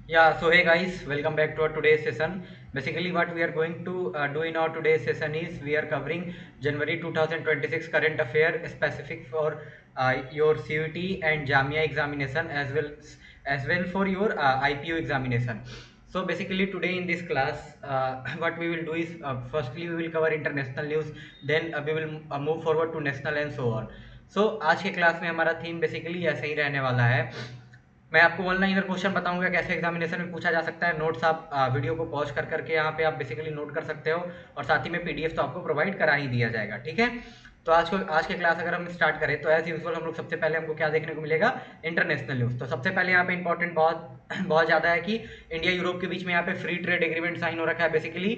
Yeah, so hey guys, welcome back to our today's session. Basically, what we are going to do in our today's session is we are covering January 2026 current affair specific for your CUT and Jamia examination as well for your IPO examination. So basically, today in this class, what we will do is firstly we will cover international news, then we will move forward to national and so on. So आज के class में हमारा theme basically ऐसे ही रहने वाला है। मैं आपको ऑनलाइन क्वेश्चन बताऊंगा कैसे एग्जामिनेशन में पूछा जा सकता है। नोट्स आप वीडियो को पॉज कर करके यहाँ पे आप बेसिकली नोट कर सकते हो, और साथ ही में पीडीएफ तो आपको प्रोवाइड करा ही दिया जाएगा। ठीक है, तो आज के क्लास अगर हम स्टार्ट करें तो एज यूजुअल हम लोग सबसे पहले हमको क्या देखने को मिलेगा, इंटरनेशनल न्यूज़। तो सबसे पहले यहाँ पे इंपॉर्टेंट बहुत बहुत ज़्यादा है कि इंडिया यूरोप के बीच में यहाँ पे फ्री ट्रेड एग्रीमेंट साइन हो रखा है। बेसिकली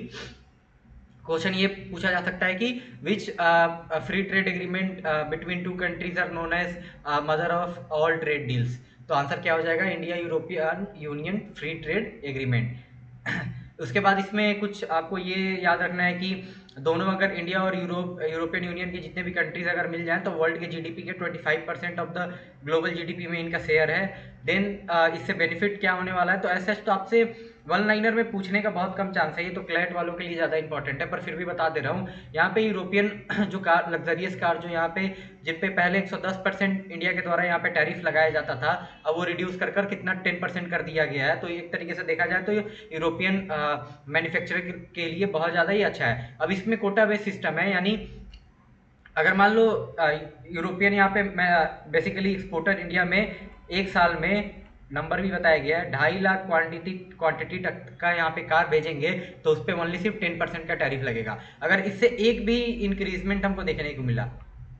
क्वेश्चन ये पूछा जा सकता है कि which free trade agreement between two countries are known as mother of all trade deals. तो आंसर क्या हो जाएगा, India European Union free trade agreement. उसके बाद इसमें कुछ आपको ये याद रखना है कि दोनों अगर इंडिया और यूरोपियन यूनियन के जितने भी कंट्रीज अगर मिल जाएं तो वर्ल्ड के जीडीपी के 25% ऑफ द ग्लोबल जीडीपी में इनका शेयर है। देन इससे बेनिफिट क्या होने वाला है, तो ऐसे तो आपसे वन लाइनर में पूछने का बहुत कम चांस है, ये तो क्लैट वालों के लिए ज़्यादा इंपॉर्टेंट है, पर फिर भी बता दे रहा हूँ। यहाँ पे यूरोपियन जो कार लग्जरियस कार जो यहाँ पे जिन पे पहले 110% इंडिया के द्वारा यहाँ पे टैरिफ लगाया जाता था, अब वो रिड्यूस कर कर कितना 10% कर दिया गया है। तो एक तरीके से देखा जाए तो यूरोपियन मैन्युफैक्चरर के लिए बहुत ज़्यादा ही अच्छा है। अब इसमें कोटा बेस्ड सिस्टम है, यानी अगर मान लो यूरोपियन यहाँ पे बेसिकली एक्सपोर्टर इंडिया में एक साल में नंबर भी बताया गया है 2.5 लाख क्वांटिटी तक का यहाँ पे कार भेजेंगे, तो उस पर ओनली सिर्फ 10% का टैरिफ लगेगा। अगर इससे एक भी इंक्रीजमेंट हमको देखने को मिला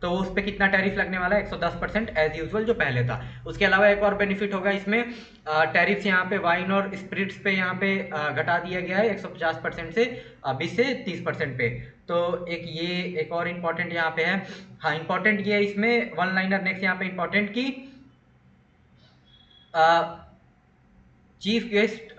तो उस पर कितना टैरिफ लगने वाला है, 110% एज यूजुअल जो पहले था। उसके अलावा एक और बेनिफिट होगा इसमें, टैरिफ्स यहाँ पे वाइन और स्पिरिट्स पे यहाँ पे घटा दिया गया है 150% से 20 से 30% पे। तो एक और इम्पॉर्टेंट यहाँ पे है। हाँ, इम्पॉर्टेंट ये है इसमें वन लाइनर नेक्स्ट यहाँ पे इम्पॉर्टेंट की chief guest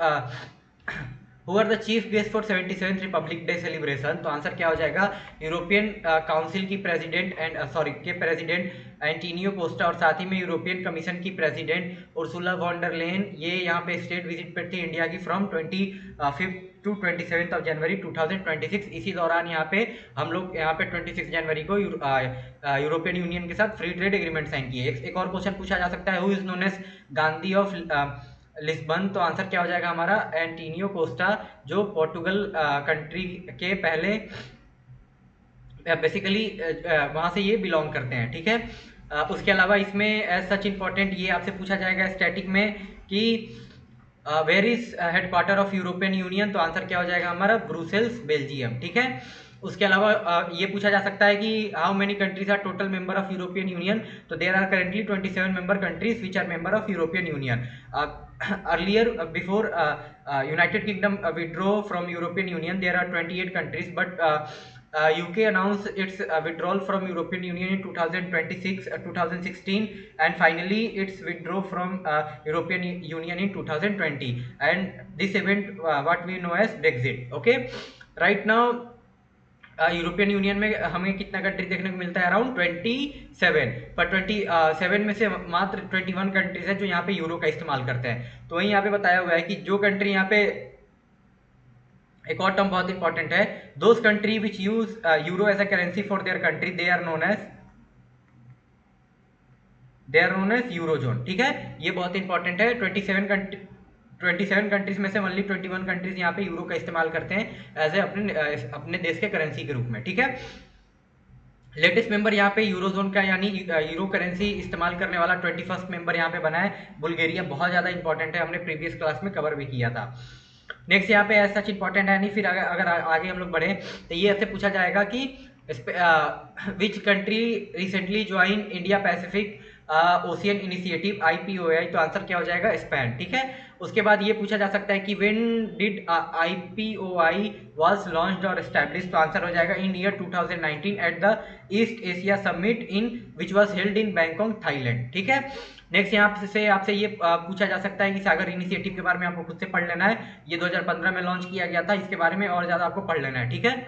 who are the chief guest for 77th republic day celebration. तो आंसर क्या हो जाएगा, यूरोपियन काउंसिल की प्रेसिडेंट प्रेसिडेंट एंटीनियो कोस्टा, और साथ ही में यूरोपियन कमीशन की president Ursula von der Leyen, ये यहाँ पे स्टेट विजिट पर थी इंडिया की फ्रॉम 25 टू 27 ऑफ जनवरी 2026। इसी दौरान यहाँ पे हम लोग यहाँ पे 26 जनवरी को यूरोपियन यूनियन के साथ फ्री ट्रेड एग्रीमेंट साइन किए। एक और क्वेश्चन पूछा जा सकता है, who is known as Gandhi of Lisbon. तो आंसर क्या हो जाएगा हमारा, एंटीनियो कोस्टा, जो पोर्टुगल कंट्री के पहले बेसिकली वहां से ये बिलोंग करते हैं। ठीक है, उसके अलावा इसमें एज सच इंपॉर्टेंट ये आपसे पूछा जाएगा स्टैटिक में कि where is headquarter of European union. तो आंसर क्या हो जाएगा हमारा, ब्रुसेल्स, बेल्जियम। ठीक है, उसके अलावा ये पूछा जा सकता है कि how many countries are total member of European union. तो there are currently 27 member countries which are member of European Union. Earlier before United Kingdom withdraw from European Union, there are 28 countries, but UK announced its withdrawal from European Union in 2016, and finally its withdrew from European Union in 2020, and this event what we know as Brexit. Okay, right now European union में हमें कितना country देखने को मिलता है, around 27, पर 27 में से मात्र 21 कंट्रीज है जो यहाँ पे यूरो का इस्तेमाल करते हैं। तो वहीं यहाँ पे बताया हुआ है कि जो कंट्री यहाँ पे, एक और टर्म बहुत इंपॉर्टेंट है, those country which use euro as a currency for their country, they are known as eurozone. ठीक है, ये बहुत इंपॉर्टेंट है। 27 कंट्रीज में से ओनली 21 कंट्रीज यहाँ पे यूरो का इस्तेमाल करते हैं एज ए अपने देश के करेंसी के रूप में। ठीक है, लेटेस्ट मेंबर यहाँ पे यूरोजोन का यानी यूरो करेंसी इस्तेमाल करने वाला 21st मेंबर यहाँ पे बना है बुल्गारिया। बहुत ज़्यादा इंपॉर्टेंट है, हमने प्रीवियस क्लास में कवर भी किया था। नेक्स्ट यहाँ पे ऐसा सच इंपॉर्टेंट है नहीं, फिर अगर आगे हम लोग बढ़े तो ये ऐसे पूछा जाएगा कि which country recently join India Pacific ocean initiative IPOI। तो आंसर क्या हो जाएगा, स्पेन। ठीक है, उसके बाद ये पूछा जा सकता है कि when did IPOI was launched और एस्टैब्लिश्ड। तो आंसर हो जाएगा in year 2019 at the East Asia summit in which was held in Bangkok, Thailand. ठीक है, नेक्स्ट यहाँ से आपसे ये पूछा जा सकता है कि सागर इनिशिएटिव के बारे में आपको खुद से पढ़ लेना है। ये 2015 में लॉन्च किया गया था, इसके बारे में और ज़्यादा आपको पढ़ लेना है। ठीक है,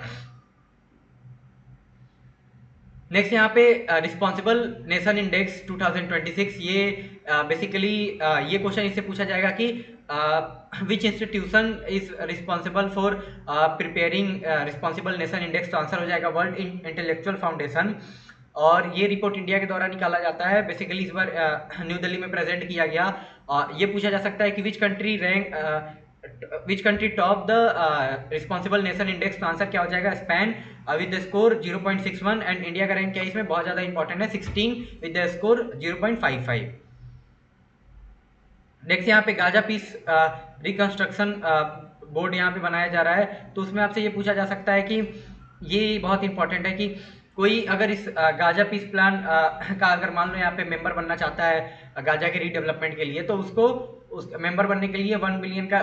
नेक्स्ट यहाँ पे रिस्पॉन्सिबल नेशन इंडेक्स 2026, ये बेसिकली ये क्वेश्चन इससे पूछा जाएगा कि विच institution is responsible for preparing responsible nation index, तो आंसर हो जाएगा वर्ल्ड इंटेलेक्चुअल फाउंडेशन। और ये रिपोर्ट इंडिया के द्वारा निकाला जाता है। बेसिकली इस बार न्यू दिल्ली में प्रेजेंट किया गया। ये पूछा जा सकता है कि which country top the responsible nation index, तो आंसर क्या हो जाएगा Spain with the score 0.61, and India का रैंक क्या है इसमें बहुत ज्यादा इंपॉर्टेंट है 16 विद द स्कोर 0.55। नेक्स्ट यहाँ पे गाजा पीस रिकंस्ट्रक्शन बोर्ड यहाँ पे बनाया जा रहा है, तो उसमें आपसे ये पूछा जा सकता है कि ये बहुत इंपॉर्टेंट है कि कोई अगर इस गाजा पीस प्लान का अगर मान लो यहाँ पे मेंबर बनना चाहता है गाजा के रीडेवलपमेंट के लिए, तो उसको उस मेंबर बनने के लिए $1 बिलियन का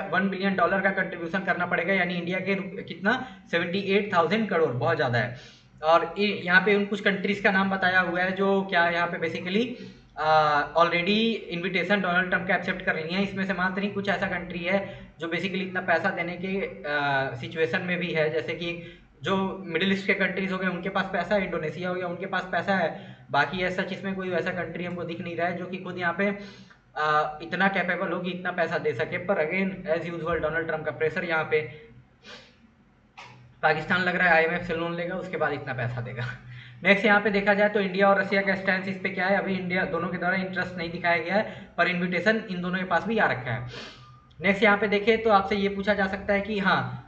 कंट्रीब्यूशन करना पड़ेगा, यानी इंडिया के कितना 78,000 करोड़, बहुत ज़्यादा है। और यहाँ पे उन कुछ कंट्रीज का नाम बताया हुआ है जो क्या यहाँ पे basically already invitation Donald Trump का एक्सेप्ट कर रही हैं। इसमें से मात्र ही कुछ ऐसा कंट्री है जो बेसिकली इतना पैसा देने के सिचुएशन में भी है, जैसे कि जो मिडिल ईस्ट के कंट्रीज हो गए उनके पास पैसा है, इंडोनेशिया हो गया उनके पास पैसा है, बाकी ऐसा इसमें कोई ऐसा कंट्री हमको दिख नहीं रहा है जो कि खुद यहाँ पे इतना कैपेबल हो कि इतना पैसा दे सके। पर again as usual Donald Trump का प्रेशर, यहाँ पे पाकिस्तान लग रहा है IMF से लोन लेगा उसके बाद इतना पैसा देगा। नेक्स्ट यहाँ पे देखा जाए तो इंडिया और रशिया का स्टैंड इस पे क्या है, अभी इंडिया दोनों के द्वारा इंटरेस्ट नहीं दिखाया गया है, पर इन्विटेशन इन दोनों के पास भी आ रखा है। नेक्स्ट यहाँ पे देखें तो आपसे ये पूछा जा सकता है कि हाँ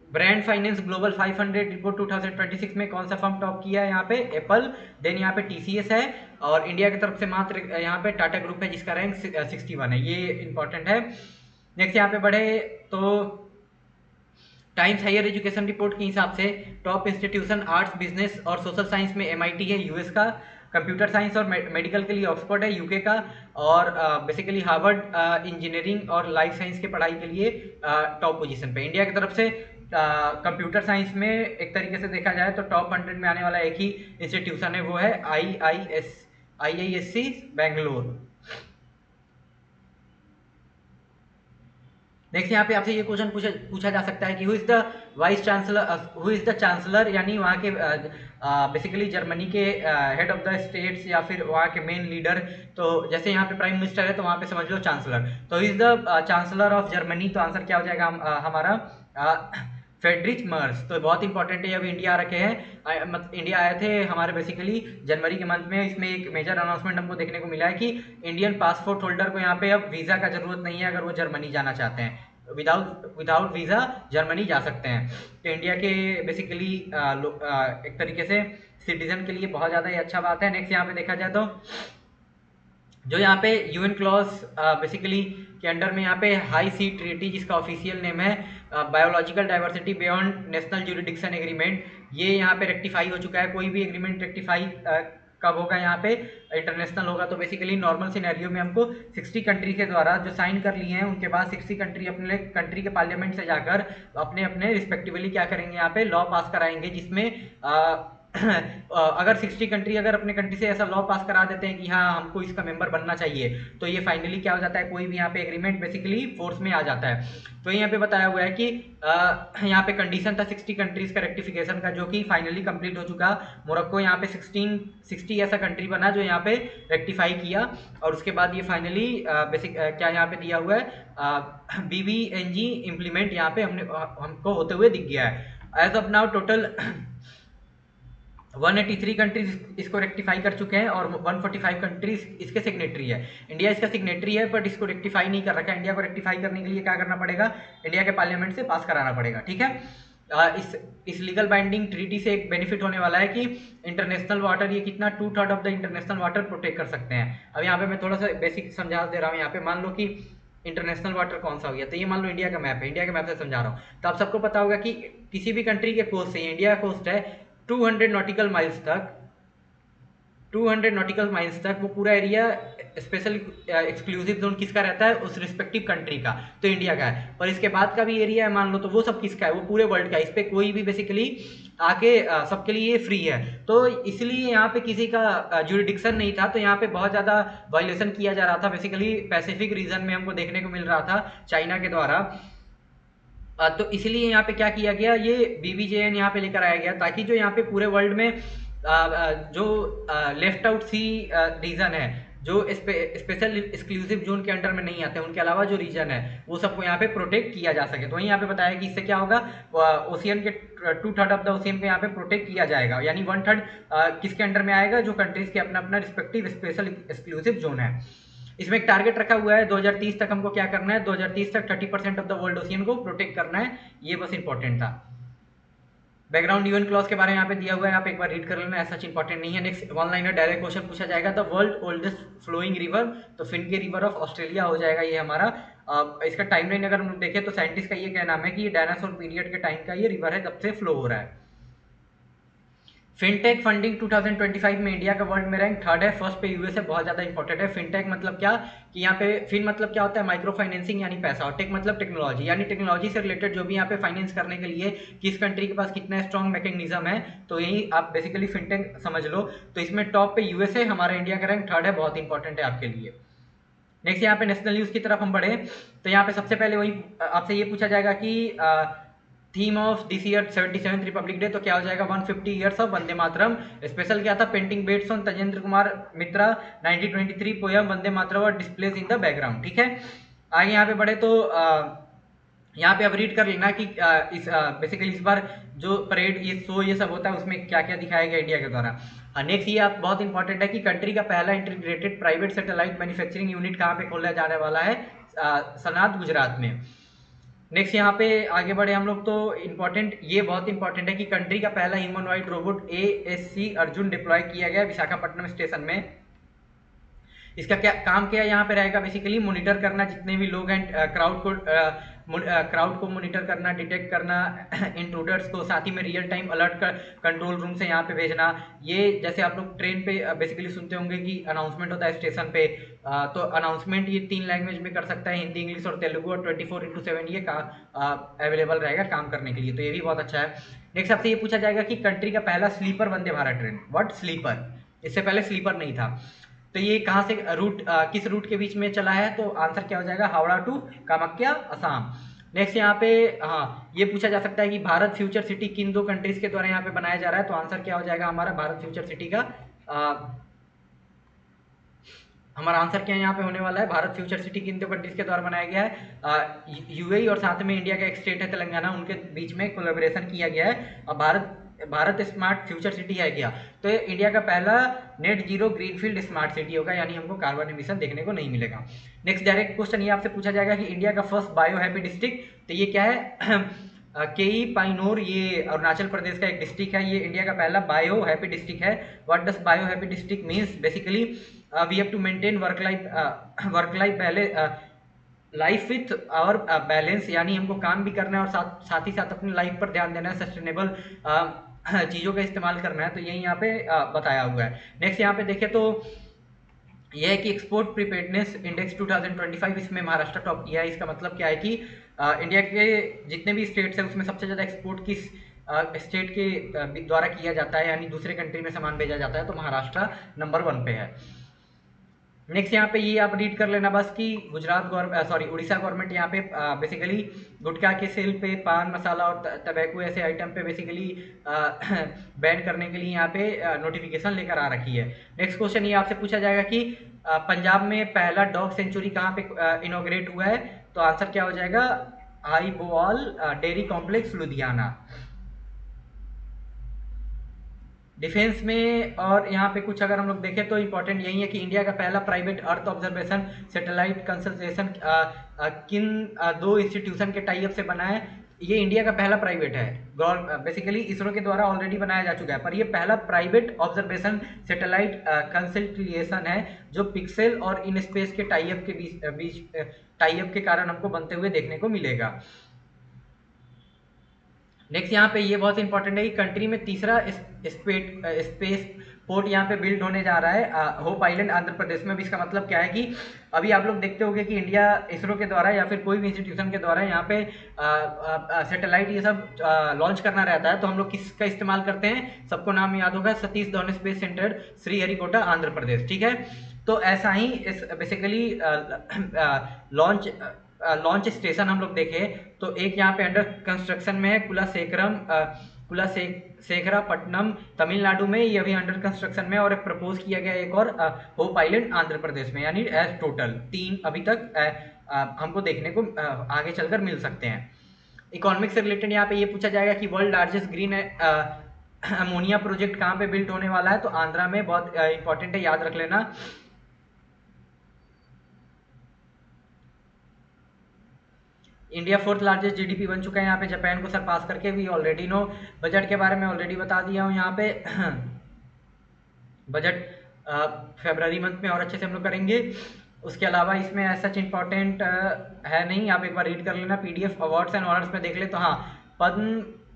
ब्रांड फाइनेंस ग्लोबल 500 रिपोर्ट 2026 में कौन सा फर्म टॉप किया है, यहाँ पे एप्पल, देन यहाँ पे TCS है, और इंडिया की तरफ से मात्र यहाँ पे टाटा ग्रुप है जिसका रैंक 61 है, ये इंपॉर्टेंट है। नेक्स्ट यहाँ पे बढ़े तो टाइम्स हायर एजुकेशन रिपोर्ट के हिसाब से टॉप इंस्टीट्यूशन आर्ट्स बिजनेस और सोशल साइंस में MIT है US का, कंप्यूटर साइंस और मेडिकल के लिए ऑक्सफोर्ड है UK का, और बेसिकली हार्वर्ड इंजीनियरिंग और लाइफ साइंस के पढ़ाई के लिए टॉप पोजीशन पे। इंडिया की तरफ से कंप्यूटर साइंस में एक तरीके से देखा जाए तो टॉप 100 में आने वाला एक ही इंस्टीट्यूशन है, वो है IISc बेंगलोर। नेक्स्ट यहाँ पे आपसे ये क्वेश्चन पूछा जा सकता है कि हु इज द चांसलर, यानी वहाँ के बेसिकली जर्मनी के हेड ऑफ द स्टेट्स या फिर वहाँ के मेन लीडर, तो जैसे यहाँ पे प्राइम मिनिस्टर है तो वहाँ पे समझ लो चांसलर, तो is the chancellor of Germany, तो आंसर क्या हो जाएगा हमारा फ्रेडरिच मर्स। तो बहुत इंपॉर्टेंट है, अभी इंडिया आ रखे हैं, इंडिया आए थे हमारे बेसिकली जनवरी के मंथ में। इसमें एक मेजर अनाउंसमेंट हमको देखने को मिला है कि इंडियन पासपोर्ट होल्डर को यहाँ पे अब वीज़ा का जरूरत नहीं है अगर वो जर्मनी जाना चाहते हैं, विदाउट वीज़ा जर्मनी जा सकते हैं। तो इंडिया के बेसिकली एक तरीके से सिटीजन के लिए बहुत ज़्यादा ही अच्छा बात है। नेक्स्ट यहाँ पे देखा जाए तो जो यहाँ पे UN क्लॉज बेसिकली के अंडर में यहाँ पे हाई सी ट्रीटी, जिसका ऑफिशियल नेम है biological diversity beyond national jurisdiction agreement, ये यहाँ पे रेक्टिफाई हो चुका है। कोई भी एग्रीमेंट रेक्टिफाई कब होगा, यहाँ पे इंटरनेशनल होगा। तो बेसिकली नॉर्मल सिनेरियो में हमको 60 कंट्री के द्वारा जो साइन कर लिए हैं उनके बाद 60 कंट्री अपने कंट्री के पार्लियामेंट से जाकर अपने अपने रिस्पेक्टिवली क्या करेंगे, यहाँ पे लॉ पास कराएंगे, जिसमें अगर 60 कंट्री अगर अपने कंट्री से ऐसा लॉ पास करा देते हैं कि हाँ हमको इसका मेंबर बनना चाहिए, तो ये फाइनली क्या हो जाता है, कोई भी यहाँ पे एग्रीमेंट बेसिकली फोर्स में आ जाता है। तो यहाँ पे बताया हुआ है कि यहाँ पे कंडीशन था 60 कंट्रीज का रेक्टिफिकेशन का, जो कि फाइनली कंप्लीट हो चुका। मोरक्को यहाँ पे 60 ऐसा कंट्री बना जो यहाँ पे रेक्टिफाई किया, और उसके बाद ये फाइनली बेसिक क्या यहाँ पे दिया हुआ है BBNG इम्प्लीमेंट यहाँ पे हमको होते हुए दिख गया है। As of now total 183 countries इसको रेक्टिफाई कर चुके हैं और 145 कंट्रीज इसके सिग्नेटरी है। इंडिया इसका सिग्नेटरी है बट इसको रेक्टिफाई नहीं कर रखा है। इंडिया को रेक्टिफाई करने के लिए क्या करना पड़ेगा, इंडिया के पार्लियामेंट से पास कराना पड़ेगा, ठीक है। इस लीगल बाइंडिंग ट्रीटी से एक बेनिफिट होने वाला है कि इंटरनेशनल वाटर, ये कितना 2/3 of the international water protect कर सकते हैं। अब यहाँ पे मैं थोड़ा सा बेसिक समझा दे रहा हूँ। यहाँ पे मान लो कि इंटरनेशनल वाटर कौन सा हो गया, तो ये मान लो इंडिया का मैप है, इंडिया के मैप से समझा रहा हूँ। तो आप सबको पता होगा कि किसी भी कंट्री के कोस्ट से, इंडिया कोस्ट है 200 नॉटिकल माइल्स तक, 200 नॉटिकल माइल्स तक वो पूरा एरिया स्पेशल एक्सक्लूसिव जोन किसका रहता है, उस रिस्पेक्टिव कंट्री का, तो इंडिया का है। पर इसके बाद का भी एरिया है मान लो, तो वो सब किसका है, वो पूरे वर्ल्ड का। इस पे कोई भी बेसिकली आके सबके लिए फ्री है, तो इसलिए यहाँ पे किसी का ज्यूरिडिक्शन नहीं था। तो यहाँ पे बहुत ज़्यादा वायलेशन किया जा रहा था, बेसिकली पैसिफिक रीजन में हमको देखने को मिल रहा था चाइना के द्वारा। तो इसलिए यहाँ पे क्या किया गया, ये BBJN यहाँ पे लेकर आया गया ताकि जो यहाँ पे पूरे वर्ल्ड में जो लेफ्ट आउट सी रीजन है, जो स्पेशल एक्सक्लूसिव जोन के अंडर में नहीं आते, उनके अलावा जो रीजन है वो सबको यहाँ पे प्रोटेक्ट किया जा सके। तो वहीं यहाँ पे बताया कि इससे क्या होगा, ओशियन के 2/3 ऑफ द ओशियन को यहाँ पे प्रोटेक्ट किया जाएगा, यानी 1/3 किसके अंडर में आएगा, जो कंट्रीज के अपना अपना रिस्पेक्टिव स्पेशल एक्सक्लूसिव जोन है। इसमें एक टारगेट रखा हुआ है 2030 तक हमको क्या करना है, 2030 तक 30% ऑफ द वर्ल्ड ओशियन को प्रोटेक्ट करना है। ये बस इंपॉर्टेंट था। बैकग्राउंड यूएन क्लॉज के बारे में यहाँ पे दिया हुआ है, आप एक बार रीड कर लेना, ऐसा इंपॉर्टेंट नहीं है। Next one liner direct question पूछा जाएगा, the world oldest flowing river, तो फिनके रिवर ऑफ ऑस्ट्रेलिया हो जाएगा ये हमारा। इसका टाइमलाइन अगर हम लोग देखें तो साइंटिस्ट का ये कहना है कि ये डायनासोर पीरियड के टाइम का ये रिवर है, जब से फ्लो हो रहा है। फिनटेक फंडिंग 2025 में इंडिया का वर्ल्ड में रैंक 3rd है, फर्स्ट पे यूएसए, बहुत ज्यादा इंपॉर्टेंट है। फिनटेक मतलब क्या, कि यहाँ पे फिन मतलब क्या होता है, माइक्रो फाइनेंसिंग यानी पैसा, और टेक मतलब टेक्नोलॉजी, यानी टेक्नोलॉजी से रिलेटेड जो भी यहाँ पे फाइनेंस करने के लिए किस कंट्री के पास कितना स्ट्रॉन्ग मैकेनिज्म है, तो यही आप बेसिकली फिनटेक समझ लो। तो इसमें टॉप पे यूएसए, हमारा इंडिया का रैंक 3rd है, बहुत इंपॉर्टेंट है आपके लिए। नेक्स्ट यहाँ पे नेशनल न्यूज की तरफ हम बढ़े, तो यहाँ पे सबसे पहले वही आपसे ये पूछा जाएगा कि theme of this year 77th republic day, तो क्या हो जाएगा 150 years of Vande Mataram. Special क्या था, पेंटिंग बेट्स ऑन तजेंद्र कुमार मित्रा 1923 पोयम वंदे मातरम और डिस्प्लेस इन द बैकग्राउंड। ठीक है, आगे यहाँ पे बढ़े तो यहाँ पे अब रीड कर लेना कि इस बेसिकली इस बार जो परेड, ये शो, ये सब होता है, उसमें क्या क्या दिखाया गया इंडिया के द्वारा। नेक्स्ट ये आप बहुत इंपॉर्टेंट है कि कंट्री का पहला integrated private satellite manufacturing unit कहाँ पे खोला जाने वाला है, सनात, गुजरात में। नेक्स्ट यहाँ पे आगे बढ़े हम लोग, तो इंपॉर्टेंट, ये बहुत इंपॉर्टेंट है कि कंट्री का पहला humanoid robot ASC Arjun deploy किया गया विशाखापट्टनम स्टेशन में। इसका क्या काम, क्या यहाँ पे रहेगा, बेसिकली मॉनिटर करना जितने भी लोग हैं, क्राउड को मॉनिटर करना, डिटेक्ट करना इंट्रूडर्स को, साथ ही में रियल टाइम अलर्ट कर कंट्रोल रूम से यहाँ पे भेजना। ये जैसे आप लोग ट्रेन पे बेसिकली सुनते होंगे कि अनाउंसमेंट होता है स्टेशन पे, तो अनाउंसमेंट ये 3 लैंग्वेज में कर सकता है, हिंदी, इंग्लिश और तेलुगु, और 24/7 ये अवेलेबल रहेगा काम करने के लिए, तो ये भी बहुत अच्छा है। नेक्स्ट आपसे ये पूछा जाएगा कि कंट्री का पहला sleeper Vande Bharat train, what sleeper, इससे पहले स्लीपर नहीं था, तो ये कहाँ से रूट, किस रूट के बीच में चला है, तो आंसर क्या हो जाएगा, हावड़ा टू कामाख्या, असम। नेक्स्ट यहाँ पे हाँ ये पूछा जा सकता है कि भारत फ्यूचर सिटी किन 2 कंट्रीज के द्वारा यहाँ पे बनाया जा रहा है, तो आंसर क्या हो जाएगा हमारा, भारत फ्यूचर सिटी का हमारा आंसर क्या यहाँ पे होने वाला है, भारत फ्यूचर सिटी किन 2 कंट्रीज के द्वारा बनाया गया है, यूएई और साथ में इंडिया का एक स्टेट है तेलंगाना, उनके बीच में कोलैबोरेशन किया गया है। और भारत स्मार्ट फ्यूचर सिटी है क्या, तो इंडिया का पहला net zero greenfield smart city होगा, यानी हमको कार्बन एमिशन देखने को नहीं मिलेगा। नेक्स्ट डायरेक्ट क्वेश्चन ये आपसे पूछा जाएगा कि इंडिया का फर्स्ट बायो हैप्पी डिस्ट्रिक्ट, तो ये क्या है केई पाइनोर, ये अरुणाचल प्रदेश का एक डिस्ट्रिक्ट है, ये इंडिया का पहला बायो हैप्पी डिस्ट्रिक्ट है। What does bio happy district means, basically we have to maintain work life life with और बैलेंस, यानी हमको काम भी करना है और साथ ही साथ अपनी लाइफ पर ध्यान देना है, सस्टेनेबल चीज़ों का इस्तेमाल करना है, तो यही यहाँ पे बताया हुआ है। नेक्स्ट यहाँ पे देखें तो यह है कि एक्सपोर्ट प्रीपेडनेस इंडेक्स 2025, इसमें महाराष्ट्र टॉप किया है। इसका मतलब क्या है कि इंडिया के जितने भी स्टेट्स हैं उसमें सबसे ज़्यादा एक्सपोर्ट किस स्टेट के द्वारा किया जाता है, यानी दूसरे कंट्री में सामान भेजा जाता है, तो महाराष्ट्र नंबर 1 पे है। नेक्स्ट यहाँ पे ये आप रीड कर लेना बस कि उड़ीसा गवर्नमेंट यहाँ पे बेसिकली गुटखा के सेल पे, पान मसाला और टबैको ऐसे आइटम पे बेसिकली बैन करने के लिए यहाँ पे नोटिफिकेशन लेकर आ रखी है। नेक्स्ट क्वेश्चन ये आपसे पूछा जाएगा कि पंजाब में पहला डॉग सेंचुरी कहाँ पे इनोग्रेट हुआ है, तो आंसर क्या हो जाएगा, आईबोआल डेयरी कॉम्प्लेक्स लुधियाना। डिफेंस में और यहाँ पे कुछ अगर हम लोग देखें तो इंपॉर्टेंट यही है कि इंडिया का पहला private earth observation satellite consultation किन 2 इंस्टीट्यूशन के टाई अप से बना है, ये इंडिया का पहला प्राइवेट है, बेसिकली इसरो के द्वारा ऑलरेडी बनाया जा चुका है, पर ये पहला प्राइवेट ऑब्जर्वेशन सैटेलाइट कंसल्टेशन है जो पिक्सेल और इन स्पेस के टाई अप के बीच टाई अप के कारण हमको बनते हुए देखने को मिलेगा। नेक्स्ट यहाँ पे ये बहुत इंपॉर्टेंट है कि कंट्री में तीसरा स्पेस पोर्ट यहाँ पे बिल्ड होने जा रहा है होप आइलैंड आंध्र प्रदेश में। भी इसका मतलब क्या है कि अभी आप लोग देखते होंगे कि इंडिया इसरो के द्वारा या फिर कोई भी इंस्टीट्यूशन के द्वारा यहाँ पे सैटेलाइट ये सब लॉन्च करना रहता है, तो हम लोग किसका इस्तेमाल करते हैं, सबको नाम याद होगा, सतीश धवन स्पेस सेंटर श्रीहरिकोटा आंध्र प्रदेश। ठीक है, तो ऐसा ही बेसिकली लॉन्च स्टेशन हम लोग देखें तो एक यहाँ पे अंडर कंस्ट्रक्शन में है कुलाशेखरम कुलाशेखरापट्टनम तमिलनाडु में, ये अभी अंडर कंस्ट्रक्शन में, और प्रपोज किया गया एक और होप आइलैंड आंध्र प्रदेश में, यानी एज टोटल 3 अभी तक हमको देखने को आगे चलकर मिल सकते हैं। इकोनॉमिक से रिलेटेड यहाँ पे ये पूछा जाएगा कि world largest green ammonia project कहाँ पे बिल्ट होने वाला है, तो आंध्रा में, बहुत इंपॉर्टेंट है, याद रख लेना। इंडिया 4th लार्जेस्ट जीडीपी बन चुका है यहाँ पे जापान को सरपास करके, वी ऑलरेडी नो। बजट के बारे में ऑलरेडी बता दिया हूँ यहाँ पे। बजट फरवरी मंथ में और अच्छे से हम लोग करेंगे। उसके अलावा इसमें ऐसा सच इंपॉर्टेंट है नहीं, आप एक बार रीड कर लेना पीडीएफ। अवार्ड्स एंड ऑनर्स में देख ले तो हाँ,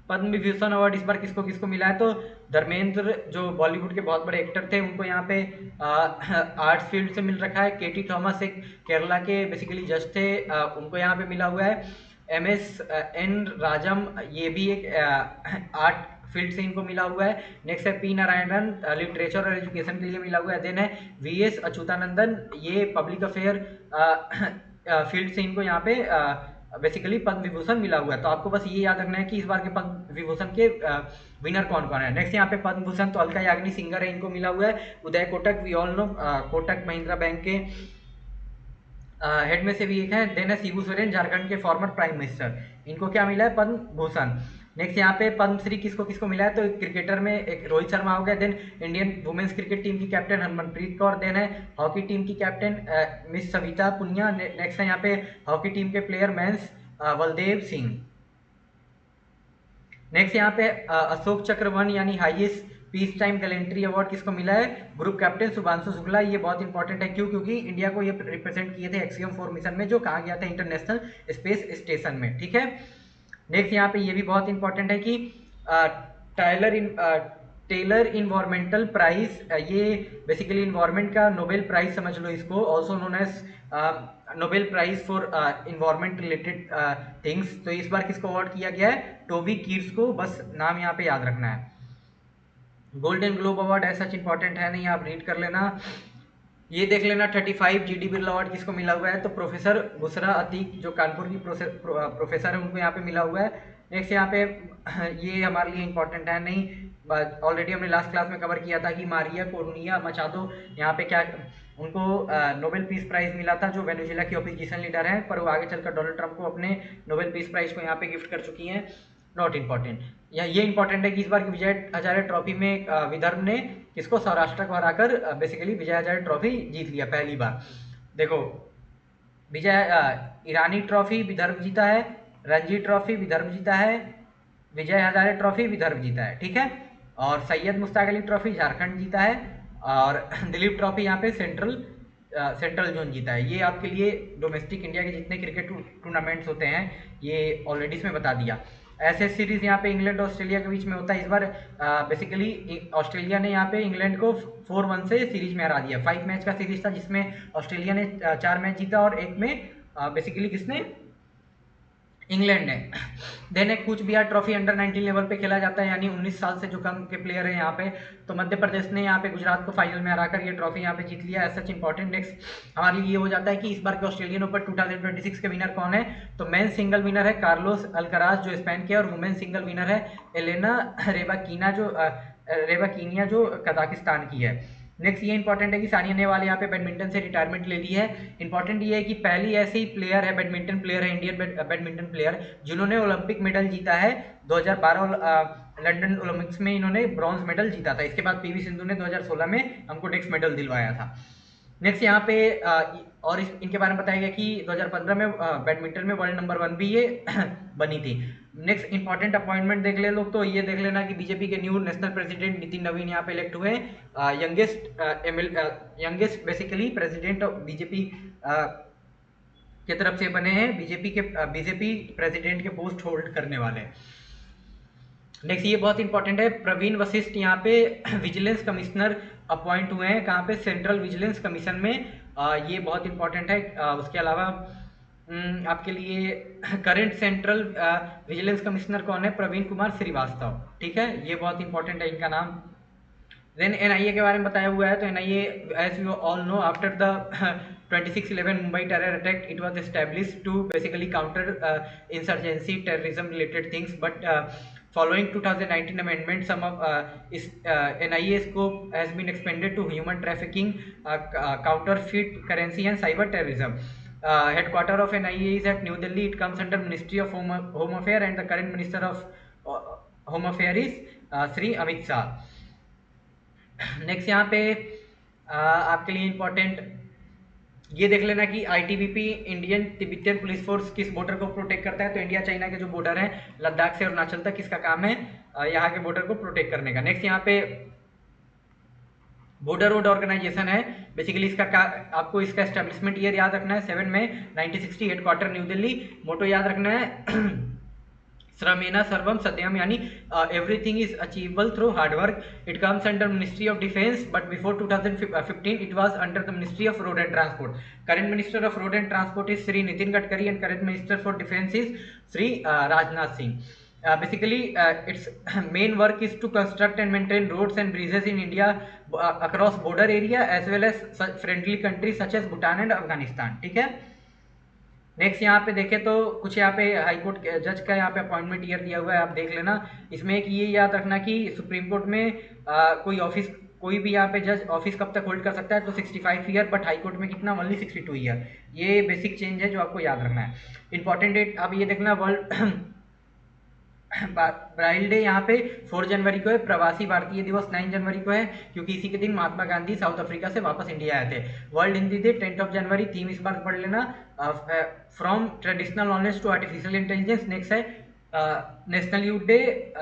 पद्म विभूषण अवार्ड इस बार किसको किसको मिला है, तो धर्मेंद्र जो बॉलीवुड के बहुत बड़े एक्टर थे उनको यहाँ पे आर्ट्स फील्ड से मिल रखा है। केटी थॉमस एक केरला के बेसिकली जज थे, उनको यहाँ पे मिला हुआ है। MS.N. राजम, ये भी एक आर्ट फील्ड से इनको मिला हुआ है। नेक्स्ट है पी नारायणन, लिटरेचर और एजुकेशन के लिए मिला हुआ है। देन है VS अच्युतानंदन, ये पब्लिक अफेयर फील्ड से इनको यहाँ पे बेसिकली पद्म विभूषण मिला हुआ है। तो आपको बस ये याद रखना है कि इस बार के पद्म विभूषण के विनर कौन कौन है। नेक्स्ट यहाँ पे पद्म भूषण तो अलका याग्निक सिंगर है, इनको मिला हुआ है। Uday Kotak, we all know, Kotak Mahindra bank के हेड में से भी एक है। देन है शिबू सोरेन, झारखंड के फॉर्मर प्राइम मिनिस्टर, इनको क्या मिला है, पद्म भूषण। नेक्स्ट यहाँ पे पद्मश्री किसको किसको मिला है, तो क्रिकेटर में एक रोहित शर्मा हो गया। Then Indian womens cricket team की कैप्टन हरमनप्रीत कौर। देन है हॉकी टीम की captain miss Savita Punia. Next है यहाँ पे हॉकी टीम के player mens Baldev Singh. Next यहाँ पे अशोक चक्र 1 यानी highest peace time gallantry award किसको मिला है, ग्रुप कैप्टन शुभांशु शुक्ला। ये बहुत इंपॉर्टेंट है, क्यों, क्योंकि इंडिया को ये रिप्रेजेंट किए थे एक्सियम 4 मिशन में, जो कहा गया था इंटरनेशनल स्पेस स्टेशन में, ठीक है। नेक्स्ट यहाँ पे ये भी बहुत इंपॉर्टेंट है कि टेलर इन्वायरमेंटल प्राइज, ये बेसिकली इन्वायरमेंट का नोबेल प्राइज समझ लो इसको, also known as Nobel prize for environment related things. तो इस बार किसको अवार्ड किया गया है, टोबी कीर्स को, बस नाम यहाँ पे याद रखना है। गोल्डन ग्लोब अवार्ड ऐसा इंपॉर्टेंट है नहीं, आप रीड कर लेना। ये देख लेना 35 GD बिरला अवार्ड किसको मिला हुआ है, तो प्रोफेसर बुसरा अतीक जो कानपुर की प्रोफेसर है उनको यहाँ पे मिला हुआ है। नेक्स्ट यहाँ पे ये हमारे लिए इंपॉर्टेंट है नहीं, ऑलरेडी हमने लास्ट क्लास में कवर किया था कि मारिया कोर्निया मचादो यहाँ पे क्या उनको नोबेल पीस प्राइज मिला था, जो वेनेजुएला की ऑपोजिशन लीडर हैं, पर वो आगे चलकर डोनाल्ड ट्रंप को अपने नोबेल पीस प्राइज को यहाँ पे गिफ्ट कर चुकी हैं। Not important. या ये इंपॉर्टेंट है कि इस बार की विजय हजारे ट्रॉफी में विदर्भ ने किसको, सौराष्ट्र को हराकर बेसिकली विजय हजारे ट्रॉफी जीत लिया पहली बार। देखो विजय ईरानी ट्रॉफी विदर्भ जीता है, रणजी ट्रॉफी विदर्भ जीता है, विजय हजारे ट्रॉफी विदर्भ जीता है, ठीक है। और सैयद मुश्ताक अली ट्रॉफी झारखंड जीता है, और दिलीप ट्रॉफी यहाँ पे सेंट्रल जोन जीता है। ये आपके लिए डोमेस्टिक इंडिया के जितने क्रिकेट टूर्नामेंट्स होते हैं ये ऑलरेडी इसमें बता दिया। ऐसे सीरीज यहाँ पे इंग्लैंड और ऑस्ट्रेलिया के बीच में होता है। इस बार बेसिकली ऑस्ट्रेलिया ने यहाँ पे इंग्लैंड को 4-1 से सीरीज में हरा दिया। 5 मैच का सीरीज था जिसमें ऑस्ट्रेलिया ने 4 मैच जीता और एक में बेसिकली किसने, इंग्लैंड ने। देन एक Cooch Behar trophy under 19 level पे खेला जाता है, यानी 19 साल से जो कम के प्लेयर है यहाँ पे। तो मध्य प्रदेश ने यहाँ पे गुजरात को फाइनल में हराकर ये ट्रॉफी यहाँ पे जीत लिया है। सच इंपॉर्टेंट। नेक्स्ट हमारे लिए ये हो जाता है कि इस बार के ऑस्ट्रेलियन ओपन 2026 के विनर कौन है, तो मेन सिंगल विनर है कार्लोस अल्कराज जो स्पेन के, और वुमेन सिंगल विनर है एलेना रेबाकीनिया जो कजाकिस्तान की है। नेक्स्ट ये इंपॉर्टेंट है कि सानिया नेहवाल यहाँ पे बैडमिंटन से रिटायरमेंट ले ली है। इंपॉर्टेंट ये है कि पहली ऐसी प्लेयर है, बैडमिंटन प्लेयर है, इंडियन बैडमिंटन प्लेयर जिन्होंने ओलंपिक मेडल जीता है। 2012 लंदन ओलंपिक्स में इन्होंने ब्रॉन्ज मेडल जीता था। इसके बाद PV सिंधु ने 2016 में हमको नेक्स्ट मेडल दिलवाया था। नेक्स्ट यहाँ पे और इनके बारे में बताया गया कि 2015 में बैडमिंटन में वर्ल्ड नंबर 1 भी ये बनी थी। नेक्स्ट इंपॉर्टेंट अपॉइंटमेंट देख ले लोग, तो ये देख लेना कि बीजेपी के न्यू नेशनल प्रेसिडेंट नितिन नवीन यहाँ पे इलेक्ट हुए, youngest basically president of BJP के तरफ से बने हैं, बीजेपी प्रेसिडेंट के पोस्ट होल्ड करने वाले। नेक्स्ट ये बहुत इंपॉर्टेंट है, प्रवीण वशिष्ठ यहाँ पे विजिलेंस कमिश्नर अपॉइंट हुए हैं, कहाँ पे, सेंट्रल विजिलेंस कमीशन में। ये बहुत इंपॉर्टेंट है। उसके अलावा आपके लिए करंट सेंट्रल विजिलेंस कमिश्नर कौन है, प्रवीण कुमार श्रीवास्तव, ठीक है, ये बहुत इंपॉर्टेंट है इनका नाम। देन NIA के बारे में बताया हुआ है, तो NIA as you all know after the 26/11 Mumbai terror attack it was established to basically counter insurgency terrorism related things, but Following 2019 amendment, some of NIA scope has been expanded to human trafficking, counterfeit currency, and cyber terrorism. Headquarter of NIA is at New Delhi. It comes under Ministry of Home Affairs, and the current Minister of Home Affairs is Sri Amit Shah. Next यहाँ पे आपके लिए important ये देख लेना कि ITBP Indian Tibetan police force किस border को प्रोटेक्ट करता है। तो इंडिया चाइना के जो बॉर्डर है लद्दाख से अरुणाचल तक, किसका काम है यहाँ के बॉर्डर को प्रोटेक्ट करने का। नेक्स्ट यहाँ पे बॉर्डर रोड ऑर्गेनाइजेशन है, बेसिकली इसका आपको इसका एस्टेब्लिशमेंट ईयर याद रखना है 7 मई 1960, हेडक्वार्टर न्यू दिल्ली। मोटो याद रखना है श्रमेना सर्वम सत्यम, यानी everything is achievable through hard work. It comes under ministry of defence, but before 2015 it was under the ministry of road and transport. Current minister of road and transport is Shri Nitin Gadkari and current minister for defence is Shri Rajnath Singh. Basically, its main work is to construct and maintain roads and bridges in India across border area as well as friendly countries such as Bhutan and Afghanistan। ठीक है। Next यहाँ पे देखें तो कुछ यहाँ पे high court जज का यहाँ पे अपॉइंटमेंट ईयर दिया हुआ है, आप देख लेना। इसमें एक ये याद रखना कि सुप्रीम कोर्ट में कोई भी यहाँ पे जज ऑफिस कब तक होल्ड कर सकता है, तो 65 ईयर, बट हाई कोर्ट में कितना, ओनली 62 ईयर। ये बेसिक चेंज है जो आपको याद रखना है। इंपॉर्टेंट डेट अब ये देखना, वर्ल्ड ब्राइल डे यहाँ पे 4 जनवरी को है। प्रवासी भारतीय दिवस 9 जनवरी को है, क्योंकि इसी के दिन महात्मा गांधी साउथ अफ्रीका से वापस इंडिया आए थे। वर्ल्ड हिंदी डे 10 जनवरी। थीम इस बार पढ़ लेना, from traditional knowledge to artificial intelligence. Next है नेशनल यूथ डे,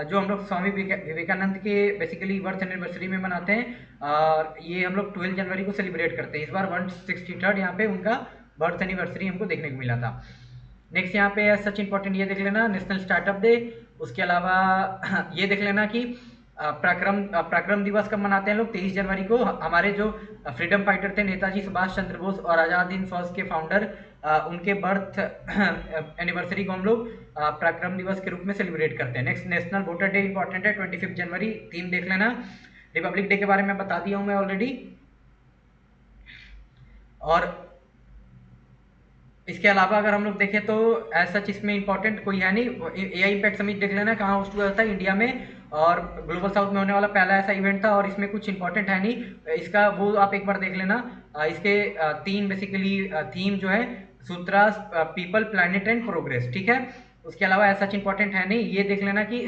जो हम लोग स्वामी विवेकानंद के बेसिकली बर्थ एनिवर्सरी में मनाते हैं, और ये हम लोग 12 जनवरी को सेलिब्रेट करते हैं। इस बार 163rd यहाँ पे उनका बर्थ एनिवर्सरी हमको देखने को मिला था। नेक्स्ट यहाँ पे सच इंपॉर्टेंट ये देख लेना, नेशनल स्टार्टअप डे। उसके अलावा ये देख लेना कि पराक्रम दिवस कब मनाते हैं लोग, 23 जनवरी को। हमारे जो फ्रीडम फाइटर थे नेताजी सुभाष चंद्र बोस और आज़ाद हिंद फौज के फाउंडर, उनके बर्थ एनिवर्सरी को हम लोग पराक्रम दिवस के रूप में सेलिब्रेट करते हैं। Next national voter day important है, 25 जनवरी। थीम देख लेना। रिपब्लिक डे के बारे में बता दिया हूँ मैं ऑलरेडी। और इसके अलावा अगर हम लोग देखें तो एज सच इसमें इंपॉर्टेंट कोई है नहीं। AI इम्पैक्ट समिट देख लेना कहाँ होस्ट हुआ था, इंडिया में, और ग्लोबल साउथ में होने वाला पहला ऐसा इवेंट था, और इसमें कुछ इंपॉर्टेंट है नहीं इसका, वो आप एक बार देख लेना। इसके 3 बेसिकली थीम जो है, सूत्रास, पीपल, प्लैनेट एंड प्रोग्रेस। ठीक है। उसके अलावा ऐसा इंपॉर्टेंट है नहीं। ये देख लेना कि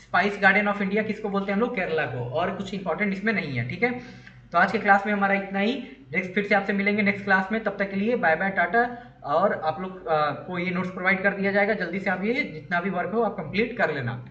स्पाइस गार्डन ऑफ इंडिया किसको बोलते हैं हम लोग, केरला को, और कुछ इंपॉर्टेंट इसमें नहीं है। ठीक है। तो आज के क्लास में हमारा इतना ही। नेक्स्ट फिर से आपसे मिलेंगे नेक्स्ट क्लास में, तब तक के लिए बाय बाय, टाटा। और आप लोग को ये नोट्स प्रोवाइड कर दिया जाएगा, जल्दी से आप ये जितना भी वर्क हो आप कंप्लीट कर लेना।